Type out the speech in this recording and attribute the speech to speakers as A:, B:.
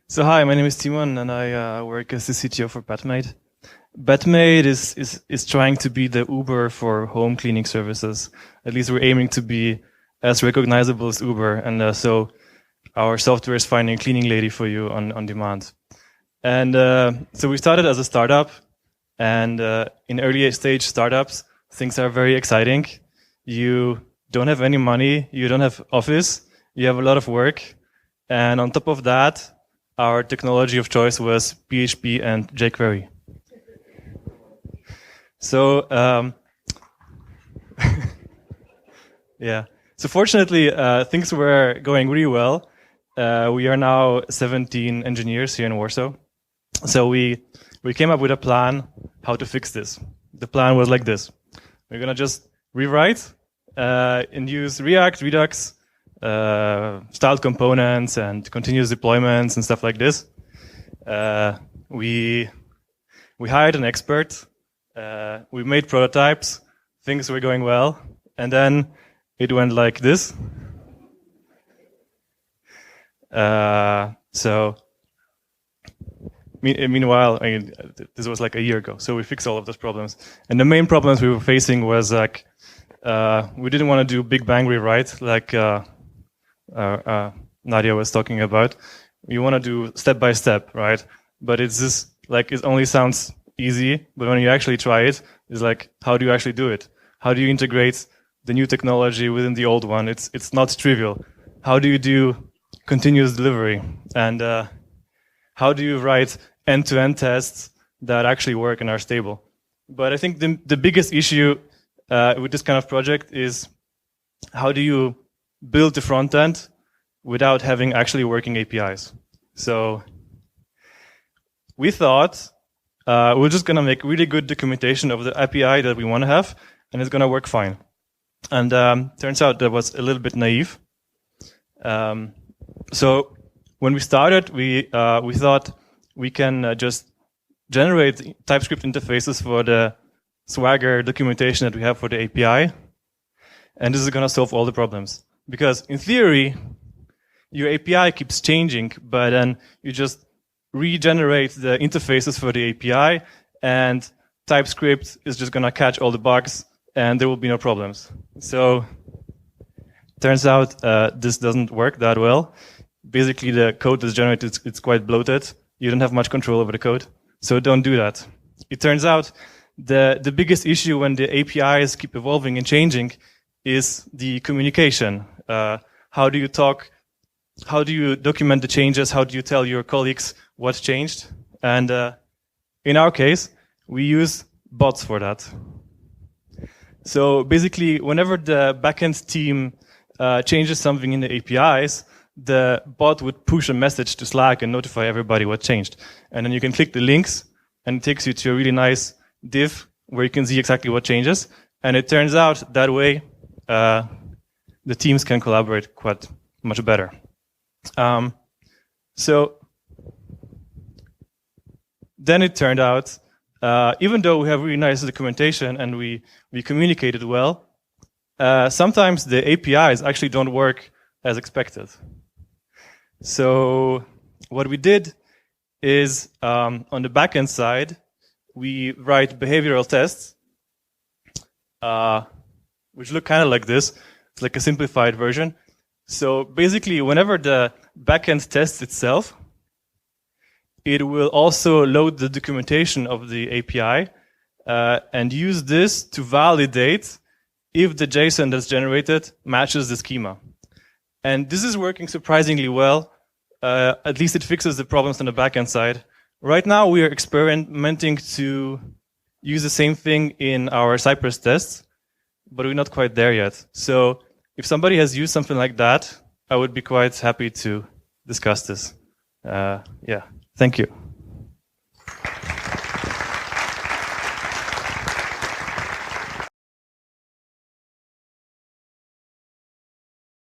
A: So hi, my name is Tymon, and I work as the CTO for Batmade. Batmade is trying to be the Uber for home cleaning services. At least we're aiming to be as recognizable as Uber, and so our software is finding a cleaning lady for you on demand. And so we started as a startup, and in early stage startups, things are very exciting. You don't have any money, you don't have office, you have a lot of work, and on top of that, our technology of choice was PHP and jQuery. So, yeah. So fortunately, things were going really well. We are now 17 engineers here in Warsaw. So we came up with a plan how to fix this. The plan was like this. We're going to just rewrite and use React, Redux, styled components and continuous deployments and stuff like this. We hired an expert. We made prototypes. Things were going well. And then it went like this. Meanwhile, this was like a year ago. So we fixed all of those problems. And the main problems we were facing was like, we didn't want to do big bang rewrite like Nadia was talking about. We want to do step by step, right? But it's just like, it only sounds easy, but when you actually try it, it's like, how do you actually do it? How do you integrate the new technology within the old one? It's not trivial. How do you do continuous delivery? And how do you write end-to-end tests that actually work and are stable? But I think the biggest issue with this kind of project is, how do you build the front end without having actually working APIs? So we thought we're just going to make really good documentation of the API that we want to have, and it's going to work fine. And turns out that was a little bit naive. So when we started, we thought we can just generate TypeScript interfaces for the Swagger documentation that we have for the API, and this is going to solve all the problems. Because in theory, your API keeps changing, but then you just regenerate the interfaces for the API, and TypeScript is just going to catch all the bugs, and there will be no problems. So turns out this doesn't work that well. Basically, the code that's generated, it's quite bloated. You don't have much control over the code, so don't do that. It turns out the biggest issue when the APIs keep evolving and changing is the communication. How do you talk? How do you document the changes? How do you tell your colleagues what's changed? And in our case, we use bots for that. So basically, whenever the backend team changes something in the APIs, the bot would push a message to Slack and notify everybody what changed. And then you can click the links, and it takes you to a really nice div where you can see exactly what changes. And it turns out that way the teams can collaborate quite much better. So then it turned out, even though we have really nice documentation and we communicated well, sometimes the APIs actually don't work as expected. So what we did is, on the backend side, we write behavioral tests, which look kind of like this. It's like a simplified version. So basically, whenever the backend tests itself, it will also load the documentation of the API and use this to validate if the JSON that's generated matches the schema. And this is working surprisingly well. At least it fixes the problems on the backend side. Right now, we are experimenting to use the same thing in our Cypress tests, but we're not quite there yet. So if somebody has used something like that, I would be quite happy to discuss this. Yeah, thank you.